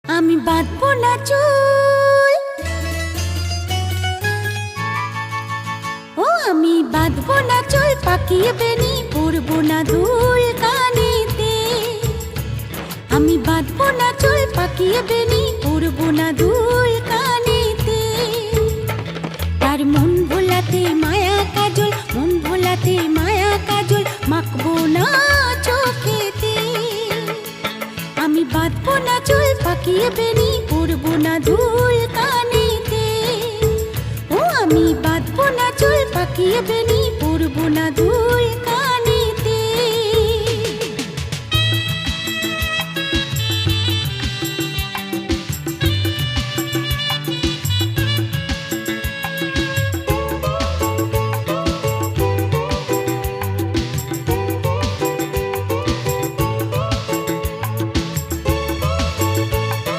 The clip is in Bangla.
আমি বাঁধবো না চুল, ও আমি বাঁধবো না চুল, পাকিয়ে বেনি পরবো না দুল কানেতে। আমি বাঁধবো না চুল, পাকিয়ে বেনি পরবো না দুল কানেতে। তার মন ভোলাতে মায়া কাজল, মন ভোলাতে মায়া কাজল মাখবো না চোখেতে। আমি বাঁধবো না চুল, পাকিয়ে বেনি পরবো না দুল কানেতে। ও আমি বাঁধবো না চুল, পাকিয়ে বেনি পরবো না দুল।